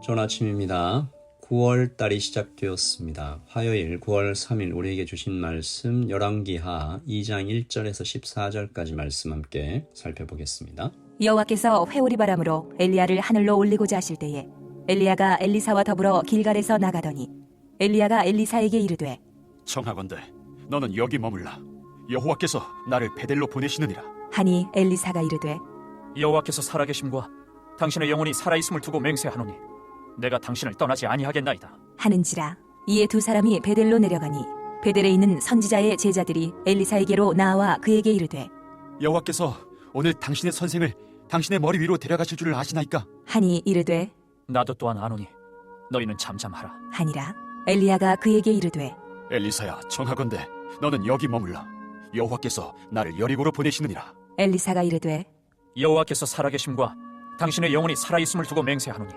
좋은 아침입니다. 9월 달이 시작되었습니다. 화요일 9월 3일 우리에게 주신 말씀 열왕기하 2장 1절에서 14절까지 말씀 함께 살펴보겠습니다. 여호와께서 회오리 바람으로 엘리야를 하늘로 올리고자 하실 때에 엘리야가 엘리사와 더불어 길갈에서 나가더니 엘리야가 엘리사에게 이르되 청하건대 너는 여기 머물라. 여호와께서 나를 베델로 보내시느니라. 하니 엘리사가 이르되 여호와께서 살아계심과 당신의 영혼이 살아있음을 두고 맹세하노니 내가 당신을 떠나지 아니하겠나이다. 하는지라. 이에 두 사람이 베델로 내려가니 베델에 있는 선지자의 제자들이 엘리사에게로 나와 그에게 이르되 여호와께서 오늘 당신의 선생을 당신의 머리 위로 데려가실 줄을 아시나이까? 하니 이르되 나도 또한 아노니 너희는 잠잠하라. 하니라. 엘리야가 그에게 이르되 엘리사야, 청하건대 너는 여기 머물라. 여호와께서 나를 여리고로 보내시느니라. 엘리사가 이르되 여호와께서 살아계심과 당신의 영혼이 살아있음을 두고 맹세하노니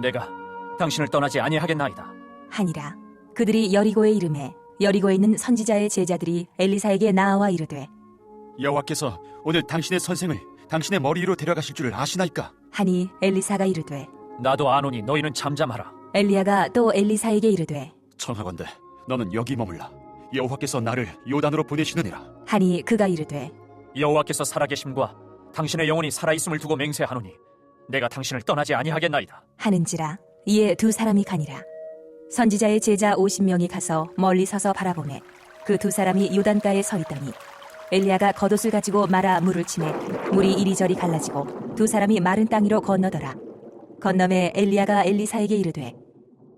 내가 당신을 떠나지 아니하겠나이다. 하니라. 그들이 여리고에 이르매 여리고에 있는 선지자의 제자들이 엘리사에게 나와 이르되 여호와께서 오늘 당신의 선생을 당신의 머리 위로 데려가실 줄을 아시나이까? 하니 엘리사가 이르되 나도 아노니 너희는 잠잠하라. 엘리야가 또 엘리사에게 이르되 청하건대 너는 여기 머물라. 여호와께서 나를 요단으로 보내시느니라. 하니 그가 이르되 여호와께서 살아계심과 당신의 영혼이 살아있음을 두고 맹세하노니 내가 당신을 떠나지 아니하겠나이다. 하는지라. 이에 두 사람이 가니라. 선지자의 제자 50명이 가서 멀리 서서 바라보매 그 두 사람이 요단가에 서 있더니 엘리야가 겉옷을 가지고 말아 물을 치매 물이 이리저리 갈라지고 두 사람이 마른 땅 위로 건너더라. 건너매 엘리야가 엘리사에게 이르되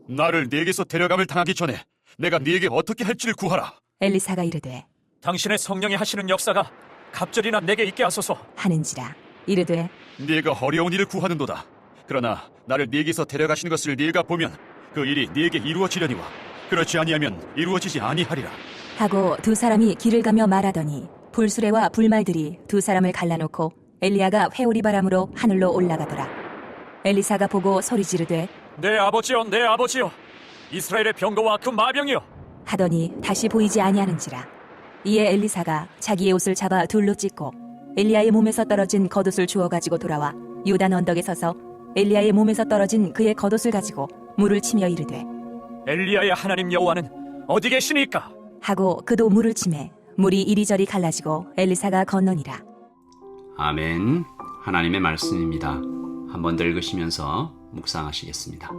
나를 네게서 데려감을 당하기 전에 내가 네게 어떻게 할지를 구하라. 엘리사가 이르되 당신의 성령이 하시는 역사가 갑절이나 내게 있게 하소서. 하는지라. 이르되 네가 어려운 일을 구하는도다. 그러나 나를 네게서 데려가시는 것을 네가 보면 그 일이 네게 이루어지려니와 그렇지 아니하면 이루어지지 아니하리라. 하고 두 사람이 길을 가며 말하더니 불수레와 불말들이 두 사람을 갈라놓고 엘리야가 회오리 바람으로 하늘로 올라가더라. 엘리사가 보고 소리 지르되 내 아버지여, 내 아버지여, 이스라엘의 병거와 그 마병이여. 하더니 다시 보이지 아니하는지라. 이에 엘리사가 자기의 옷을 잡아 둘로 찢고 엘리야의 몸에서 떨어진 겉옷을 주워 가지고 돌아와 요단 언덕에 서서 엘리야의 몸에서 떨어진 그의 겉옷을 가지고 물을 치며 이르되 엘리야의 하나님 여호와는 어디 계시니까? 하고 그도 물을 치매 물이 이리저리 갈라지고 엘리사가 건너니라. 아멘. 하나님의 말씀입니다. 한 번 더 읽으시면서 묵상하시겠습니다.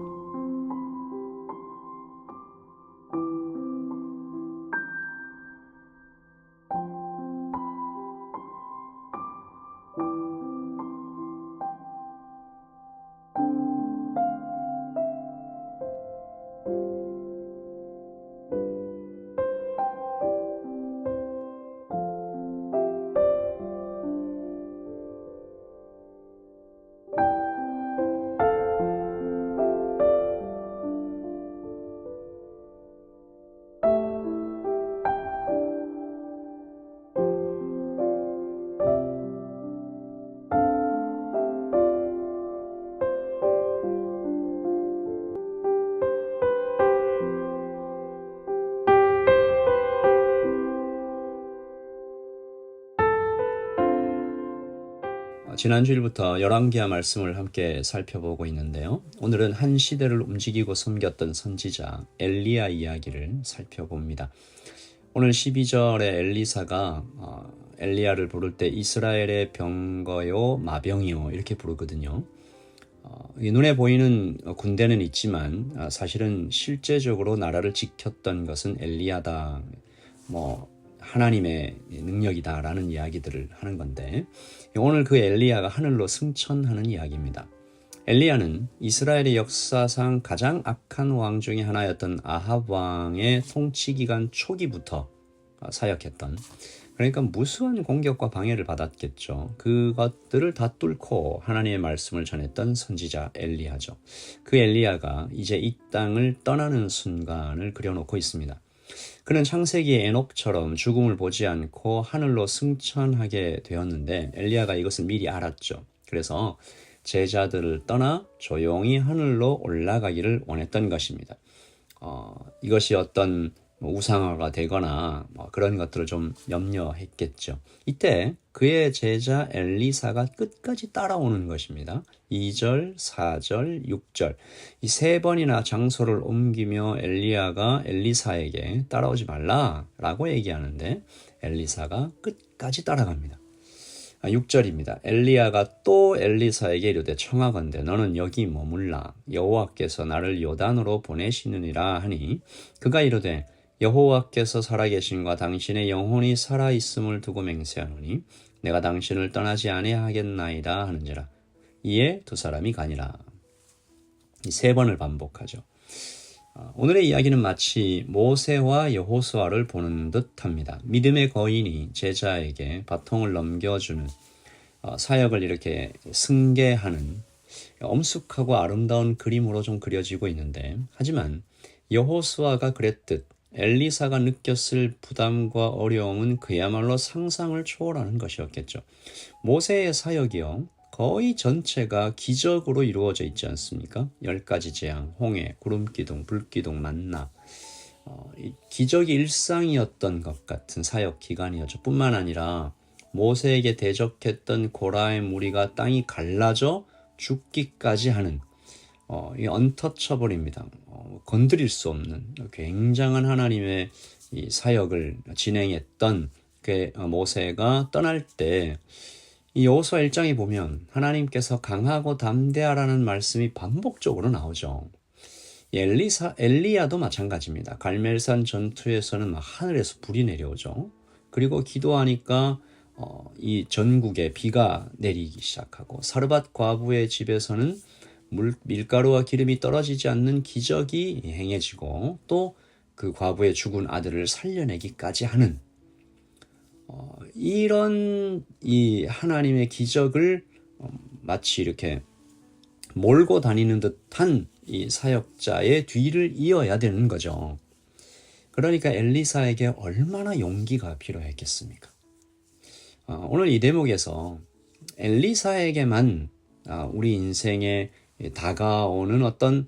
지난주일부터 열왕기하 말씀을 함께 살펴보고 있는데요. 오늘은 한 시대를 움직이고 섬겼던 선지자 엘리야 이야기를 살펴봅니다. 오늘 12절에 엘리사가 엘리야를 부를 때 이스라엘의 병거요 마병이요 이렇게 부르거든요. 눈에 보이는 군대는 있지만 사실은 실제적으로 나라를 지켰던 것은 엘리야다. 하나님의 능력이다라는 이야기들을 하는 건데 오늘 그 엘리야가 하늘로 승천하는 이야기입니다. 엘리야는 이스라엘의 역사상 가장 악한 왕 중에 하나였던 아합 왕의 통치 기간 초기부터 사역했던, 그러니까 무수한 공격과 방해를 받았겠죠. 그것들을 다 뚫고 하나님의 말씀을 전했던 선지자 엘리야죠. 그 엘리야가 이제 이 땅을 떠나는 순간을 그려놓고 있습니다. 그는 창세기의 에녹처럼 죽음을 보지 않고 하늘로 승천하게 되었는데 엘리야가 이것을 미리 알았죠. 그래서 제자들을 떠나 조용히 하늘로 올라가기를 원했던 것입니다. 이것이 어떤 우상화가 되거나 그런 것들을 좀 염려했겠죠. 이때 그의 제자 엘리사가 끝까지 따라오는 것입니다. 2절, 4절, 6절 이 세 번이나 장소를 옮기며 엘리야가 엘리사에게 따라오지 말라라고 얘기하는데 엘리사가 끝까지 따라갑니다. 6절입니다. 엘리야가 또 엘리사에게 이르되 청하건대 너는 여기 머물라 여호와께서 나를 요단으로 보내시느니라 하니 그가 이르되 여호와께서 살아계신과 당신의 영혼이 살아있음을 두고 맹세하노니 내가 당신을 떠나지 아니하겠나이다 하는지라. 이에 두 사람이 가니라. 이 세 번을 반복하죠. 오늘의 이야기는 마치 모세와 여호수아를 보는 듯합니다. 믿음의 거인이 제자에게 바통을 넘겨주는 사역을 이렇게 승계하는 엄숙하고 아름다운 그림으로 좀 그려지고 있는데, 하지만 여호수아가 그랬듯 엘리사가 느꼈을 부담과 어려움은 그야말로 상상을 초월하는 것이었겠죠. 모세의 사역이요 거의 전체가 기적으로 이루어져 있지 않습니까? 10가지 재앙, 홍해, 구름기둥, 불기둥, 만나 기적이 일상이었던 것 같은 사역 기간이었죠. 뿐만 아니라 모세에게 대적했던 고라의 무리가 땅이 갈라져 죽기까지 하는 이 언터처블입니다. 건드릴 수 없는 굉장한 하나님의 이 사역을 진행했던 그 모세가 떠날 때 이 여호수아 1장에 보면 하나님께서 강하고 담대하라는 말씀이 반복적으로 나오죠. 엘리야도 마찬가지입니다. 갈멜산 전투에서는 막 하늘에서 불이 내려오죠. 그리고 기도하니까 이 전국에 비가 내리기 시작하고 사르밧 과부의 집에서는 밀가루와 기름이 떨어지지 않는 기적이 행해지고 또 그 과부의 죽은 아들을 살려내기까지 하는 이런 이 하나님의 기적을 마치 이렇게 몰고 다니는 듯한 이 사역자의 뒤를 이어야 되는 거죠. 그러니까 엘리사에게 얼마나 용기가 필요했겠습니까? 오늘 이 대목에서 엘리사에게만 우리 인생에 다가오는 어떤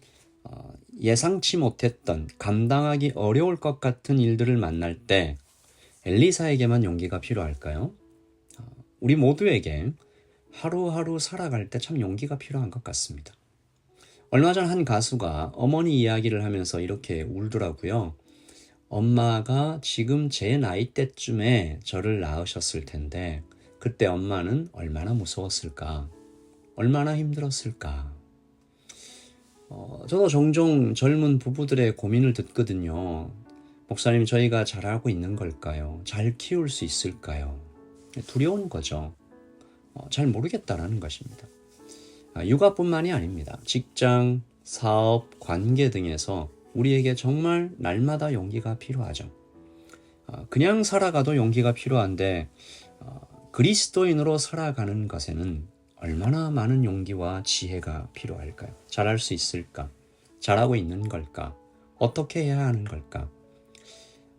예상치 못했던 감당하기 어려울 것 같은 일들을 만날 때 엘리사에게만 용기가 필요할까요? 우리 모두에게 하루하루 살아갈 때 참 용기가 필요한 것 같습니다. 얼마 전 한 가수가 어머니 이야기를 하면서 이렇게 울더라고요. 엄마가 지금 제 나이 때쯤에 저를 낳으셨을 텐데 그때 엄마는 얼마나 무서웠을까? 얼마나 힘들었을까? 저도 종종 젊은 부부들의 고민을 듣거든요. 목사님, 저희가 잘하고 있는 걸까요? 잘 키울 수 있을까요? 두려운 거죠. 잘 모르겠다라는 것입니다. 육아뿐만이 아닙니다. 직장, 사업, 관계 등에서 우리에게 정말 날마다 용기가 필요하죠. 그냥 살아가도 용기가 필요한데 그리스도인으로 살아가는 것에는 얼마나 많은 용기와 지혜가 필요할까요? 잘할 수 있을까? 잘하고 있는 걸까? 어떻게 해야 하는 걸까?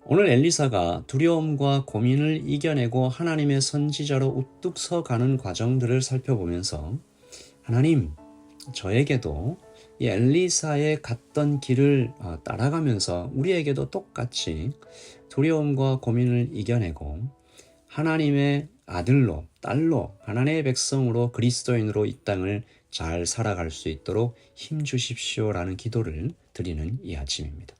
오늘 엘리사가 두려움과 고민을 이겨내고 하나님의 선지자로 우뚝 서가는 과정들을 살펴보면서 하나님, 저에게도 이 엘리사의 갔던 길을 따라가면서 우리에게도 똑같이 두려움과 고민을 이겨내고 하나님의 아들로, 딸로, 하나님의 백성으로 그리스도인으로 이 땅을 잘 살아갈 수 있도록 힘주십시오라는 기도를 드리는 이 아침입니다.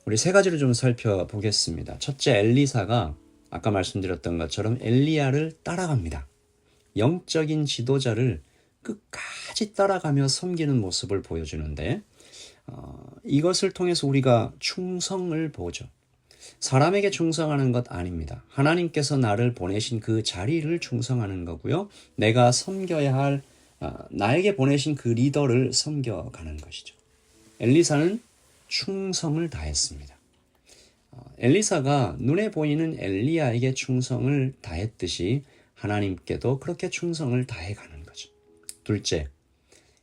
우리 세 가지를 좀 살펴보겠습니다. 첫째, 엘리사가 아까 말씀드렸던 것처럼 엘리야를 따라갑니다. 영적인 지도자를 끝까지 따라가며 섬기는 모습을 보여주는데 이것을 통해서 우리가 충성을 보죠. 사람에게 충성하는 것 아닙니다. 하나님께서 나를 보내신 그 자리를 충성하는 거고요. 내가 섬겨야 할 나에게 보내신 그 리더를 섬겨가는 것이죠. 엘리사는 충성을 다했습니다. 엘리사가 눈에 보이는 엘리야에게 충성을 다했듯이 하나님께도 그렇게 충성을 다해가는 거죠. 둘째,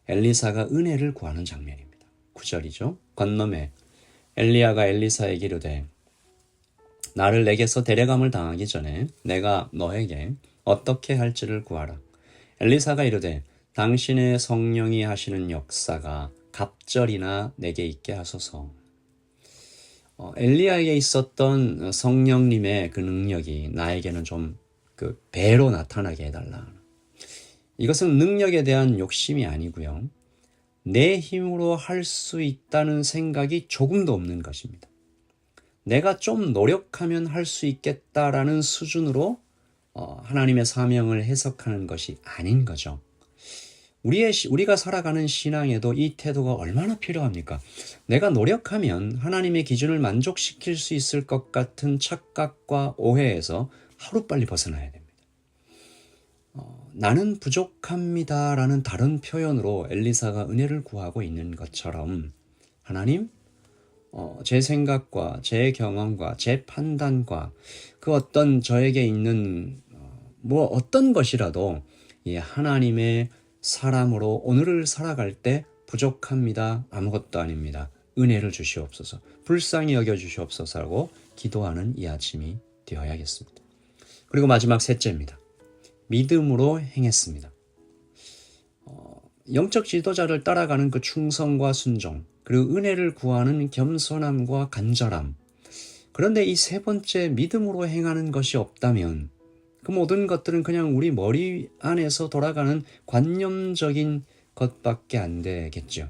엘리사가 은혜를 구하는 장면입니다. 9절이죠. 건너매 엘리야가 엘리사에게 이르되 나를 내게서 데려감을 당하기 전에 내가 너에게 어떻게 할지를 구하라. 엘리사가 이르되 당신의 성령이 하시는 역사가 갑절이나 내게 있게 하소서. 엘리야에게 있었던 성령님의 그 능력이 나에게는 좀 그 배로 나타나게 해달라. 이것은 능력에 대한 욕심이 아니고요. 내 힘으로 할 수 있다는 생각이 조금도 없는 것입니다. 내가 좀 노력하면 할 수 있겠다라는 수준으로 하나님의 사명을 해석하는 것이 아닌 거죠. 우리가 살아가는 신앙에도 이 태도가 얼마나 필요합니까? 내가 노력하면 하나님의 기준을 만족시킬 수 있을 것 같은 착각과 오해에서 하루빨리 벗어나야 됩니다. 나는 부족합니다라는 다른 표현으로 엘리사가 은혜를 구하고 있는 것처럼 하나님, 제 생각과 제 경험과 제 판단과 그 어떤 저에게 있는 어떤 것이라도 이 하나님의 사람으로 오늘을 살아갈 때 부족합니다. 아무것도 아닙니다. 은혜를 주시옵소서. 불쌍히 여겨주시옵소서라고 기도하는 이 아침이 되어야겠습니다. 그리고 마지막 셋째입니다. 믿음으로 행했습니다. 영적 지도자를 따라가는 그 충성과 순종, 그리고 은혜를 구하는 겸손함과 간절함. 그런데 이 세 번째 믿음으로 행하는 것이 없다면 그 모든 것들은 그냥 우리 머리 안에서 돌아가는 관념적인 것밖에 안 되겠죠.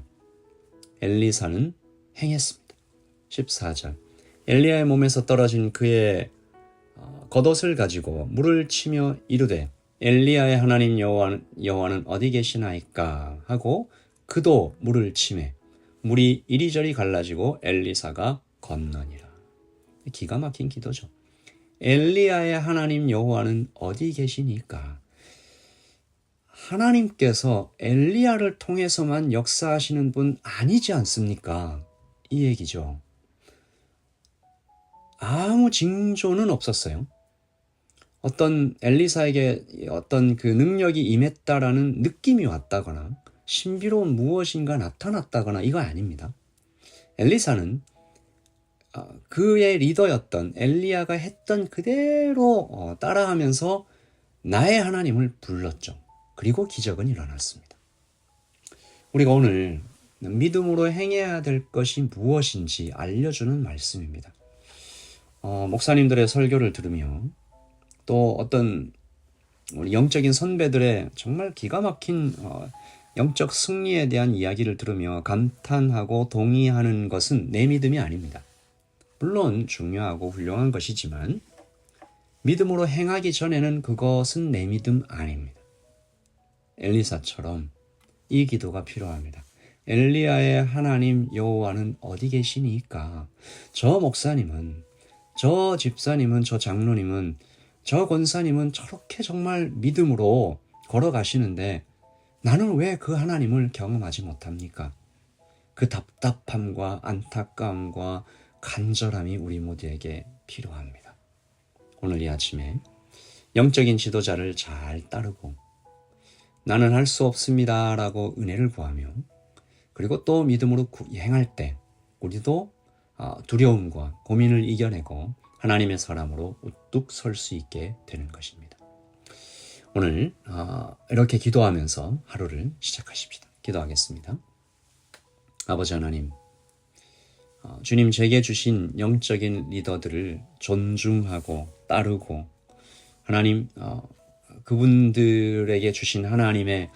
엘리사는 행했습니다. 14절. 엘리야의 몸에서 떨어진 그의 겉옷을 가지고 물을 치며 이르되 엘리야의 하나님 여호와는 어디 계시나이까 하고 그도 물을 치매 물이 이리저리 갈라지고 엘리사가 건너니라. 기가 막힌 기도죠. 엘리야의 하나님 여호와는 어디 계시니까? 하나님께서 엘리야를 통해서만 역사하시는 분 아니지 않습니까? 이 얘기죠. 아무 징조는 없었어요. 어떤 엘리사에게 어떤 그 능력이 임했다라는 느낌이 왔다거나 신비로운 무엇인가 나타났다거나 이거 아닙니다. 엘리사는 그의 리더였던 엘리야가 했던 그대로 따라하면서 나의 하나님을 불렀죠. 그리고 기적은 일어났습니다. 우리가 오늘 믿음으로 행해야 될 것이 무엇인지 알려주는 말씀입니다. 목사님들의 설교를 들으며 또 어떤 우리 영적인 선배들의 정말 기가 막힌 영적 승리에 대한 이야기를 들으며 감탄하고 동의하는 것은 내 믿음이 아닙니다. 물론 중요하고 훌륭한 것이지만 믿음으로 행하기 전에는 그것은 내 믿음 아닙니다. 엘리사처럼 이 기도가 필요합니다. 엘리야의 하나님 여호와는 어디 계시니까? 저 목사님은, 저 집사님은, 저 장로님은, 저 권사님은 저렇게 정말 믿음으로 걸어가시는데 나는 왜 그 하나님을 경험하지 못합니까? 그 답답함과 안타까움과 간절함이 우리 모두에게 필요합니다. 오늘 이 아침에 영적인 지도자를 잘 따르고 나는 할 수 없습니다 라고 은혜를 구하며 그리고 또 믿음으로 행할 때 우리도 두려움과 고민을 이겨내고 하나님의 사람으로 우뚝 설 수 있게 되는 것입니다. 오늘 이렇게 기도하면서 하루를 시작하십시다. 기도하겠습니다. 아버지 하나님, 주님 제게 주신 영적인 리더들을 존중하고 따르고 하나님 그분들에게 주신 하나님의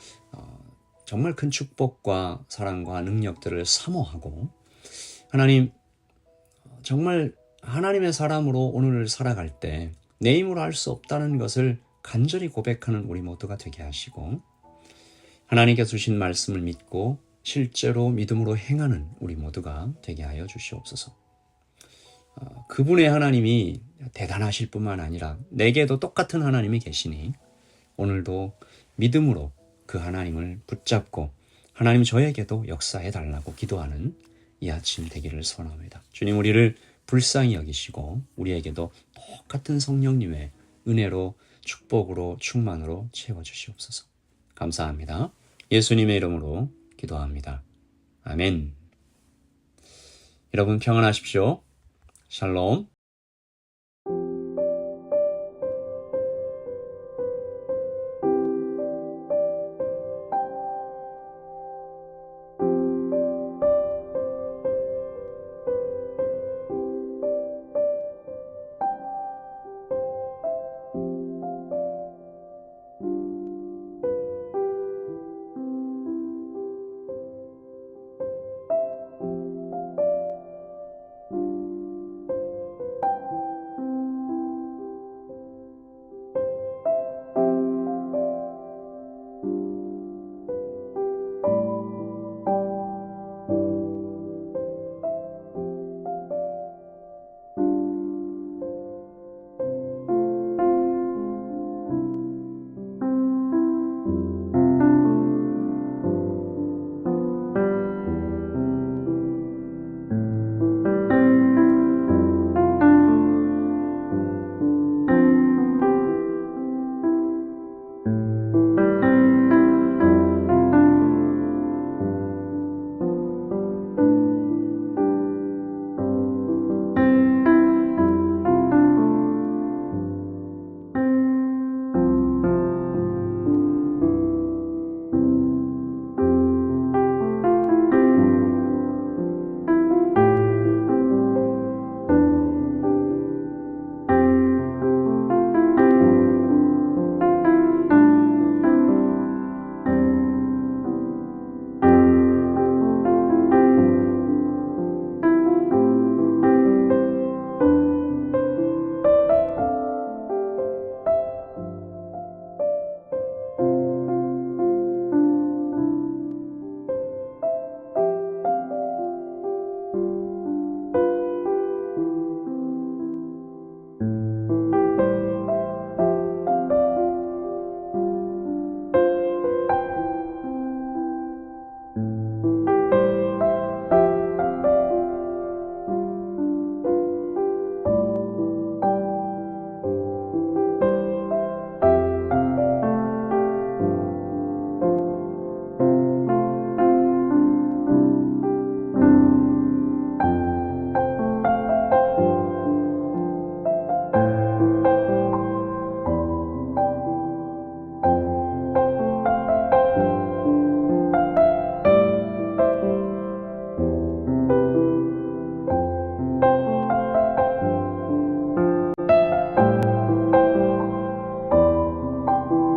정말 큰 축복과 사랑과 능력들을 사모하고 하나님 정말 하나님의 사람으로 오늘을 살아갈 때 내 힘으로 할 수 없다는 것을 간절히 고백하는 우리 모두가 되게 하시고 하나님께서 주신 말씀을 믿고 실제로 믿음으로 행하는 우리 모두가 되게 하여 주시옵소서. 그분의 하나님이 대단하실 뿐만 아니라 내게도 똑같은 하나님이 계시니 오늘도 믿음으로 그 하나님을 붙잡고 하나님 저에게도 역사해 달라고 기도하는 이 아침 되기를 소원합니다. 주님 우리를 불쌍히 여기시고 우리에게도 똑같은 성령님의 은혜로 축복으로 충만으로 채워주시옵소서. 감사합니다. 예수님의 이름으로 기도합니다. 아멘. 여러분 평안하십시오. 샬롬.